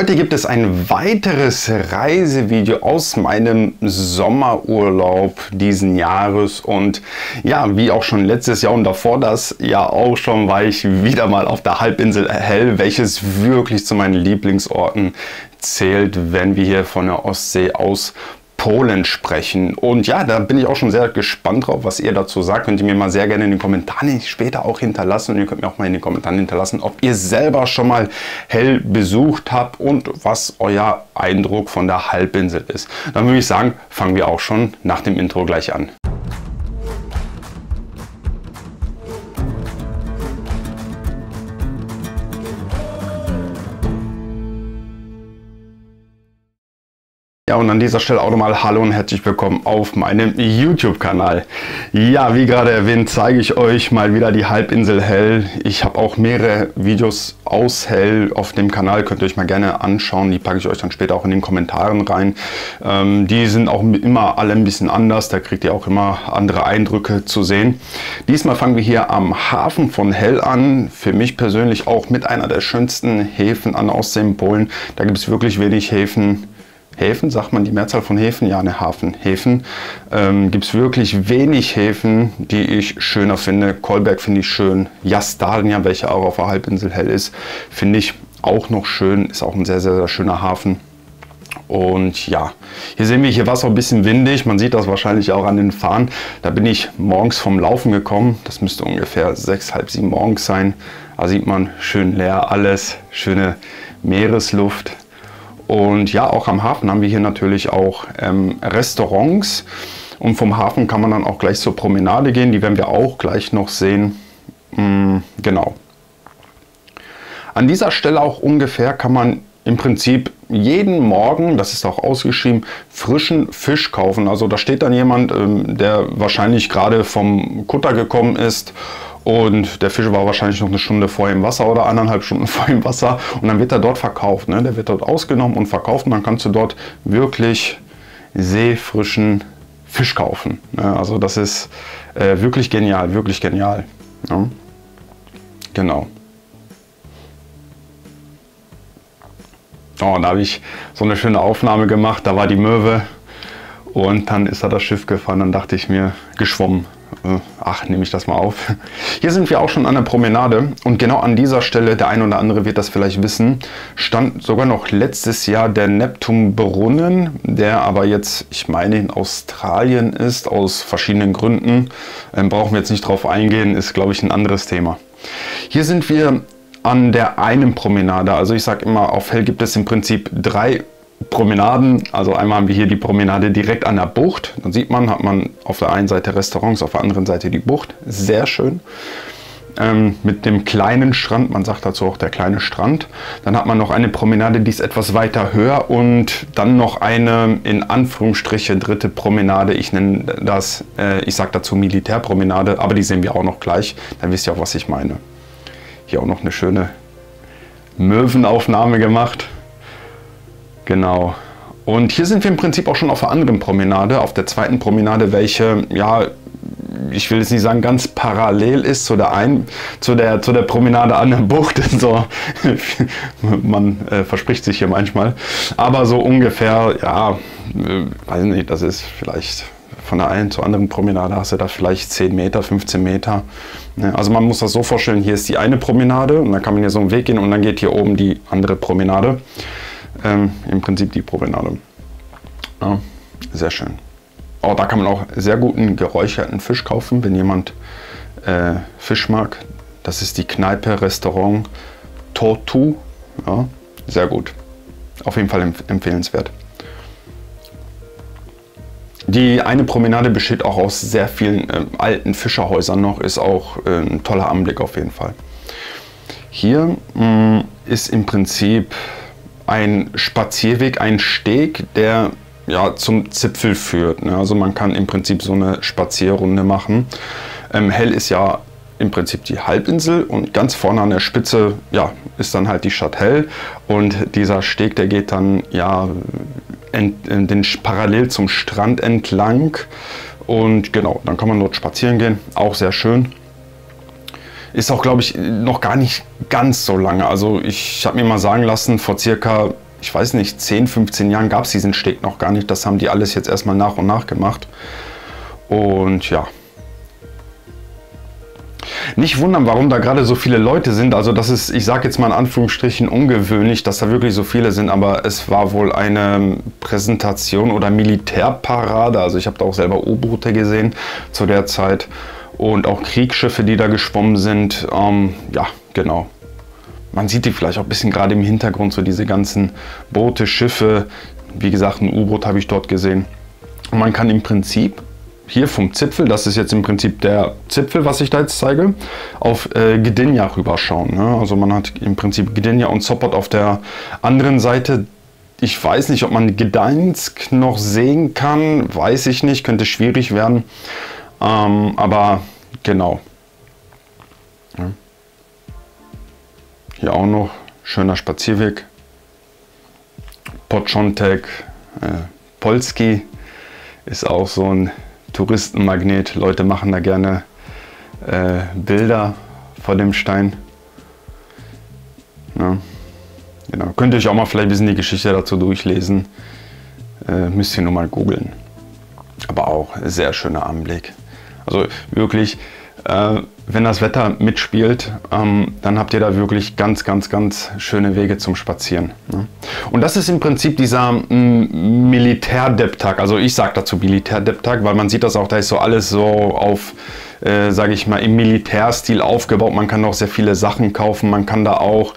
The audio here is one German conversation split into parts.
Heute gibt es ein weiteres Reisevideo aus meinem Sommerurlaub diesen Jahres und ja, wie auch schon letztes Jahr und davor das Jahr auch schon, war ich wieder mal auf der Halbinsel Hell, welches wirklich zu meinen Lieblingsorten zählt, wenn wir hier von der Ostsee aus Polen sprechen. Und ja, da bin ich auch schon sehr gespannt drauf, was ihr dazu sagt. Könnt ihr mir mal sehr gerne in den Kommentaren später auch hinterlassen. Und ihr könnt mir auch mal in den Kommentaren hinterlassen, ob ihr selber schon mal Hell besucht habt und was euer Eindruck von der Halbinsel ist. Dann würde ich sagen, fangen wir auch schon nach dem Intro gleich an. Ja, und an dieser Stelle auch nochmal Hallo und herzlich willkommen auf meinem YouTube-Kanal. Ja, wie gerade erwähnt, zeige ich euch mal wieder die Halbinsel Hell. Ich habe auch mehrere Videos aus Hell auf dem Kanal, könnt ihr euch mal gerne anschauen. Die packe ich euch dann später auch in den Kommentaren rein. Die sind auch immer alle ein bisschen anders, da kriegt ihr auch immer andere Eindrücke zu sehen. Diesmal fangen wir hier am Hafen von Hell an. Für mich persönlich auch mit einer der schönsten Häfen an Ostsee in Polen. Da gibt es wirklich wenig Häfen. Häfen, sagt man die Mehrzahl von Häfen? Ja, eine Hafen. Häfen. Gibt es wirklich wenig Häfen, die ich schöner finde. Kolberg finde ich schön. Jastarnia, welcher auch auf der Halbinsel Hell ist, finde ich auch noch schön. Ist auch ein sehr, sehr, sehr schöner Hafen. Und ja, hier sehen wir, hier war es auch ein bisschen windig. Man sieht das wahrscheinlich auch an den Fahnen. Da bin ich morgens vom Laufen gekommen. Das müsste ungefähr 6, halb 7 morgens sein. Da sieht man schön leer alles. Schöne Meeresluft. Und ja, auch am Hafen haben wir hier natürlich auch Restaurants. Und vom Hafen kann man dann auch gleich zur Promenade gehen. Die werden wir auch gleich noch sehen. Genau. An dieser Stelle auch ungefähr kann man im Prinzip jeden Morgen, das ist auch ausgeschrieben, frischen Fisch kaufen. Also da steht dann jemand, der wahrscheinlich gerade vom Kutter gekommen ist. Und der Fisch war wahrscheinlich noch eine Stunde vorher im Wasser oder 1,5 Stunden vorher im Wasser. Und dann wird er dort verkauft. Ne? Der wird dort ausgenommen und verkauft. Und dann kannst du dort wirklich seefrischen Fisch kaufen. Ne? Also das ist wirklich genial, wirklich genial. Ja? Genau. Oh, da habe ich so eine schöne Aufnahme gemacht. Da war die Möwe. Und dann ist da das Schiff gefahren. Dann dachte ich mir, geschwommen. Ach, nehme ich das mal auf. Hier sind wir auch schon an der Promenade und genau an dieser Stelle, der ein oder andere wird das vielleicht wissen, stand sogar noch letztes Jahr der Neptunbrunnen, der aber jetzt, ich meine, in Australien ist, aus verschiedenen Gründen. Brauchen wir jetzt nicht drauf eingehen, ist, glaube ich, ein anderes Thema. Hier sind wir an der einen Promenade, also ich sage immer, auf Hell gibt es im Prinzip 3 Promenaden. Also einmal haben wir hier die Promenade direkt an der Bucht. Dann sieht man, hat man auf der einen Seite Restaurants, auf der anderen Seite die Bucht. Sehr schön. Mit dem kleinen Strand, man sagt dazu auch der kleine Strand. Dann hat man noch eine Promenade, die ist etwas weiter höher und dann noch eine, in Anführungsstriche, dritte Promenade. Ich nenne das, ich sage dazu Militärpromenade, aber die sehen wir auch noch gleich. Dann wisst ihr auch, was ich meine. Hier auch noch eine schöne Möwenaufnahme gemacht. Genau. Und hier sind wir im Prinzip auch schon auf der anderen Promenade, auf der zweiten Promenade, welche, ja, ich will jetzt nicht sagen, ganz parallel ist zu der Promenade an der Bucht. So, man verspricht sich hier manchmal. Aber so ungefähr, ja, weiß nicht, das ist vielleicht von der einen zur anderen Promenade hast du da vielleicht 10 Meter, 15 Meter. Also man muss das so vorstellen, hier ist die eine Promenade und dann kann man hier so einen Weg gehen und dann geht hier oben die andere Promenade. Im Prinzip die Promenade. Ja, sehr schön. Oh, da kann man auch sehr guten geräucherten Fisch kaufen, wenn jemand Fisch mag. Das ist die Kneipe, Restaurant Tortu. Ja, sehr gut. Auf jeden Fall empfehlenswert. Die eine Promenade besteht auch aus sehr vielen alten Fischerhäusern noch. Ist auch ein toller Anblick auf jeden Fall. Hier ist im Prinzip ein Spazierweg, ein Steg, der ja zum Zipfel führt. Ne? Also man kann im Prinzip so eine Spazierrunde machen. Hell ist ja im Prinzip die Halbinsel und ganz vorne an der Spitze ja, ist dann halt die Stadt Hell und dieser Steg, der geht dann ja parallel zum Strand entlang und genau, dann kann man dort spazieren gehen, auch sehr schön. Ist auch, glaube ich, noch gar nicht ganz so lange. Also ich habe mir mal sagen lassen, vor circa ich weiß nicht, 10, 15 Jahren gab es diesen Steg noch gar nicht. Das haben die alles jetzt erstmal nach und nach gemacht. Und ja. Nicht wundern, warum da gerade so viele Leute sind. Also das ist, ich sage jetzt mal in Anführungsstrichen, ungewöhnlich, dass da wirklich so viele sind. Aber es war wohl eine Präsentation oder Militärparade. Also ich habe da auch selber U-Boote gesehen zu der Zeit. Und auch Kriegsschiffe, die da geschwommen sind. Ja, genau. Man sieht die vielleicht auch ein bisschen gerade im Hintergrund, so diese ganzen Boote, Schiffe. Wie gesagt, ein U-Boot habe ich dort gesehen. Und man kann im Prinzip hier vom Zipfel, das ist jetzt im Prinzip der Zipfel, was ich da jetzt zeige, auf Gdynia rüberschauen. Ne? Also man hat im Prinzip Gdynia und Sopot auf der anderen Seite. Ich weiß nicht, ob man Gdańsk noch sehen kann, weiß ich nicht, könnte schwierig werden. Aber genau. Ja. Hier auch noch schöner Spazierweg. Początek Polski ist auch so ein Touristenmagnet. Leute machen da gerne Bilder vor dem Stein. Ja, genau. Könnt ihr euch auch mal vielleicht ein bisschen die Geschichte dazu durchlesen. Müsst ihr nur mal googeln. Aber auch sehr schöner Anblick. Also wirklich, wenn das Wetter mitspielt, dann habt ihr da wirklich ganz, ganz, ganz schöne Wege zum Spazieren. Ne? Und das ist im Prinzip dieser Militär-Deptak. Also ich sage dazu Militär-Deptak, weil man sieht das auch, da ist so alles so auf, sage ich mal, im Militärstil aufgebaut. Man kann auch sehr viele Sachen kaufen. Man kann da auch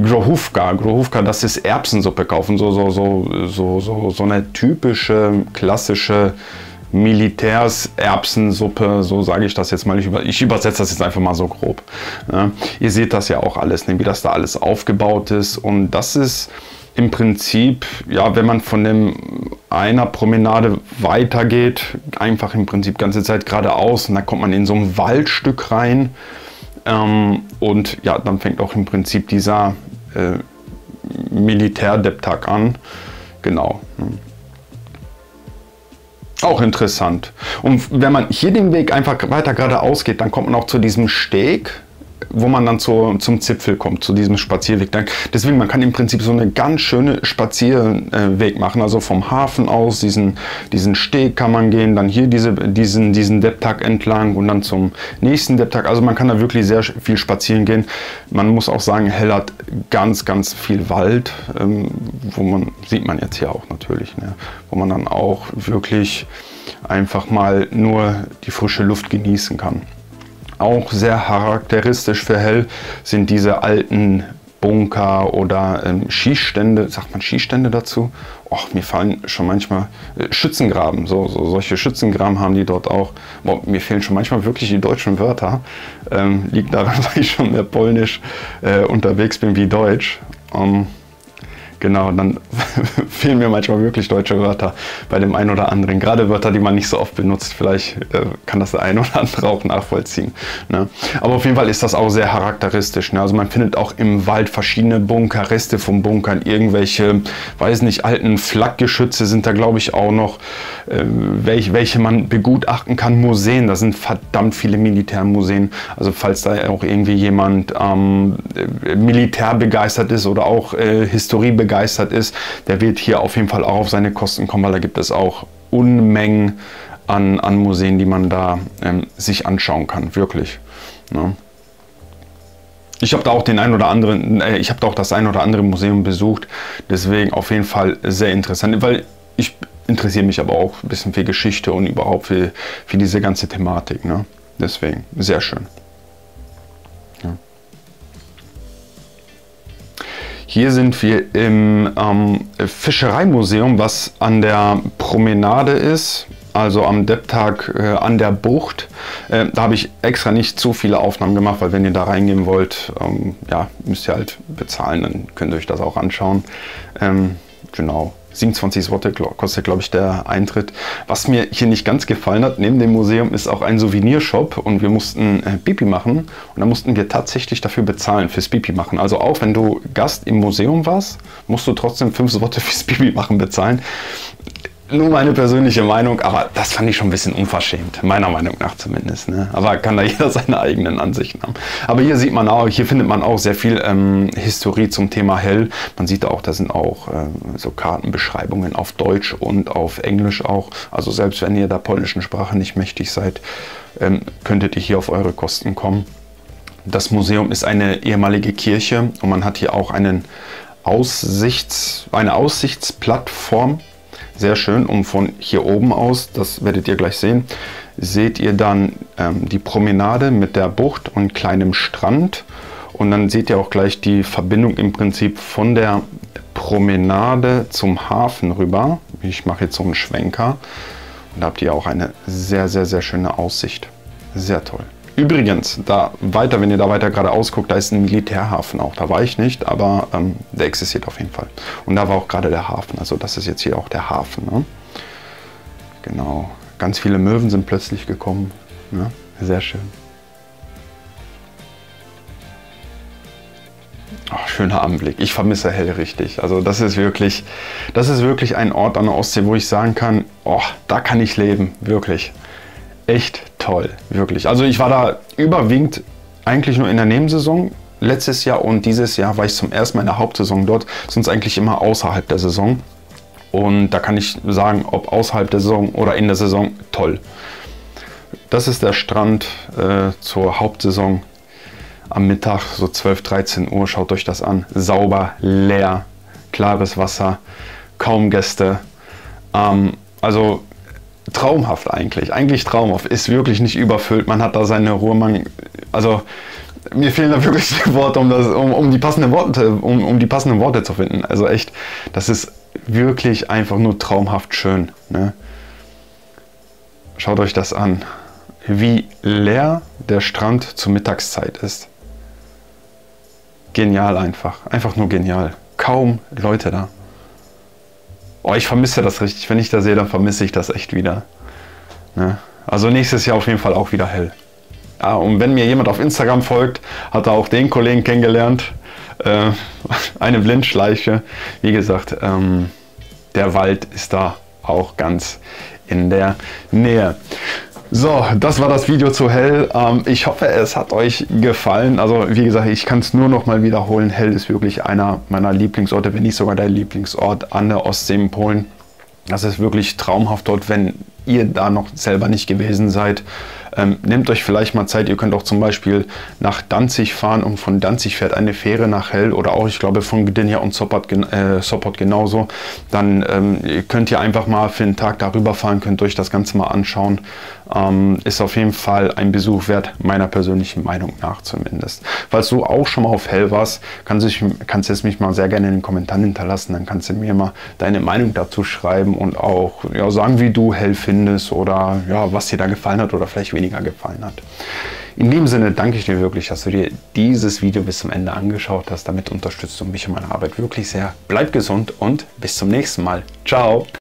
Grochówka, das ist Erbsensuppe kaufen. So eine typische, klassische Militärserbsensuppe, so sage ich das jetzt mal. Ich übersetze das jetzt einfach mal so grob. Ja, ihr seht das ja auch alles, ne, wie das da alles aufgebaut ist. Und das ist im Prinzip, ja, wenn man von einer Promenade weitergeht, einfach im Prinzip ganze Zeit geradeaus und dann kommt man in so ein Waldstück rein. Und ja, dann fängt auch im Prinzip dieser Militärdeptak an. Genau. Auch interessant. Und wenn man hier den Weg einfach weiter geradeaus geht, dann kommt man auch zu diesem Steg, wo man dann zum Zipfel kommt, zu diesem Spazierweg. Deswegen, man kann im Prinzip so eine ganz schöne Spazierweg machen. Also vom Hafen aus, diesen Steg kann man gehen, dann hier diesen Deptak entlang und dann zum nächsten Deptak. Also man kann da wirklich sehr viel spazieren gehen. Man muss auch sagen, Hell hat ganz, ganz viel Wald, sieht man jetzt hier auch natürlich, ne? Wo man dann auch wirklich einfach mal nur die frische Luft genießen kann. Auch sehr charakteristisch für Hell sind diese alten Bunker oder Schießstände. Sagt man Schießstände dazu? Och, mir fallen schon manchmal Schützengraben. Solche Schützengraben haben die dort auch. Boah, mir fehlen schon manchmal wirklich die deutschen Wörter. Liegt daran, dass ich schon mehr polnisch unterwegs bin wie deutsch. Genau, dann fehlen mir manchmal wirklich deutsche Wörter bei dem einen oder anderen. Gerade Wörter, die man nicht so oft benutzt. Vielleicht kann das der eine oder andere auch nachvollziehen. Ne? Aber auf jeden Fall ist das auch sehr charakteristisch. Ne? Also man findet auch im Wald verschiedene Bunker, Reste von Bunkern, irgendwelche, weiß nicht, alten Flakgeschütze sind da, glaube ich, auch noch, welche man begutachten kann. Museen, da sind verdammt viele Militärmuseen. Also falls da auch irgendwie jemand Militär begeistert ist oder auch Historie begeistert ist, der wird hier auf jeden Fall auch auf seine Kosten kommen, weil da gibt es auch Unmengen an Museen, die man da sich anschauen kann, wirklich. Ne? Ich habe da auch das ein oder andere Museum besucht, deswegen auf jeden Fall sehr interessant, weil ich interessiere mich aber auch ein bisschen für Geschichte und überhaupt für diese ganze Thematik. Ne? Deswegen sehr schön. Ja. Hier sind wir im Fischereimuseum, was an der Promenade ist, also am Deptak an der Bucht. Da habe ich extra nicht zu viele Aufnahmen gemacht, weil wenn ihr da reingehen wollt, ja, müsst ihr halt bezahlen, dann könnt ihr euch das auch anschauen. Genau. 27 Zloty kostet, glaube ich, der Eintritt. Was mir hier nicht ganz gefallen hat, neben dem Museum ist auch ein Souvenirshop und wir mussten Pipi machen und da mussten wir tatsächlich dafür bezahlen, fürs Pipi machen. Also auch wenn du Gast im Museum warst, musst du trotzdem 5 Zloty fürs Pipi machen bezahlen. Nur meine persönliche Meinung, aber das fand ich schon ein bisschen unverschämt, meiner Meinung nach zumindest. Ne? Aber kann da jeder seine eigenen Ansichten haben. Aber hier sieht man auch, hier findet man auch sehr viel Historie zum Thema Hell. Man sieht auch, da sind auch so Kartenbeschreibungen auf Deutsch und auf Englisch auch. Also selbst wenn ihr der polnischen Sprache nicht mächtig seid, könntet ihr hier auf eure Kosten kommen. Das Museum ist eine ehemalige Kirche und man hat hier auch eine Aussichtsplattform. Sehr schön, und von hier oben aus, das werdet ihr gleich sehen, seht ihr dann die Promenade mit der Bucht und kleinem Strand. Und dann seht ihr auch gleich die Verbindung im Prinzip von der Promenade zum Hafen rüber. Ich mache jetzt so einen Schwenker. Und da habt ihr auch eine sehr, sehr, sehr schöne Aussicht. Sehr toll. Übrigens, wenn ihr da weiter geradeaus guckt, da ist ein Militärhafen auch. Da war ich nicht, aber der existiert auf jeden Fall. Und da war auch gerade der Hafen. Also das ist jetzt hier auch der Hafen. Ne? Genau. Ganz viele Möwen sind plötzlich gekommen. Ne? Sehr schön. Oh, schöner Anblick. Ich vermisse Hell richtig. Also das ist wirklich ein Ort an der Ostsee, wo ich sagen kann, oh, da kann ich leben. Wirklich. Echt toll, wirklich. Also ich war da überwiegend eigentlich nur in der Nebensaison. Letztes Jahr und dieses Jahr war ich zum ersten Mal in der Hauptsaison dort, sonst eigentlich immer außerhalb der Saison. Und da kann ich sagen, ob außerhalb der Saison oder in der Saison, toll. Das ist der Strand zur Hauptsaison am Mittag, so 12, 13 Uhr. Schaut euch das an. Sauber, leer, klares Wasser, kaum Gäste. Also traumhaft eigentlich traumhaft, ist wirklich nicht überfüllt, man hat da seine Ruhe, also mir fehlen da wirklich die Worte, um die passenden Worte zu finden, also echt, das ist wirklich einfach nur traumhaft schön, ne? Schaut euch das an, wie leer der Strand zur Mittagszeit ist, genial einfach nur genial, kaum Leute da. Oh, ich vermisse das richtig. Wenn ich das sehe, dann vermisse ich das echt wieder. Ne? Also nächstes Jahr auf jeden Fall auch wieder Hell. Ja, und wenn mir jemand auf Instagram folgt, hat er auch den Kollegen kennengelernt. Eine Blindschleiche. Wie gesagt, der Wald ist da auch ganz in der Nähe. So, das war das Video zu Hell. Ich hoffe, es hat euch gefallen. Also wie gesagt, ich kann es nur noch mal wiederholen. Hell ist wirklich einer meiner Lieblingsorte, wenn nicht sogar der Lieblingsort an der Ostsee in Polen. Das ist wirklich traumhaft dort, wenn ihr da noch selber nicht gewesen seid. Nehmt euch vielleicht mal Zeit, ihr könnt auch zum Beispiel nach Danzig fahren und von Danzig fährt eine Fähre nach Hell oder auch, ich glaube, von Gdynia und Sopot genauso. Dann könnt ihr einfach mal für einen Tag darüber fahren, könnt euch das Ganze mal anschauen. Ist auf jeden Fall ein Besuch wert, meiner persönlichen Meinung nach zumindest. Falls du auch schon mal auf Hell warst, kannst du es mich mal sehr gerne in den Kommentaren hinterlassen. Dann kannst du mir mal deine Meinung dazu schreiben und auch ja, sagen, wie du Hell findest oder ja, was dir da gefallen hat oder vielleicht weniger gefallen hat. In dem Sinne danke ich dir wirklich, dass du dir dieses Video bis zum Ende angeschaut hast. Damit unterstützt du mich und meine Arbeit wirklich sehr. Bleib gesund und bis zum nächsten Mal. Ciao!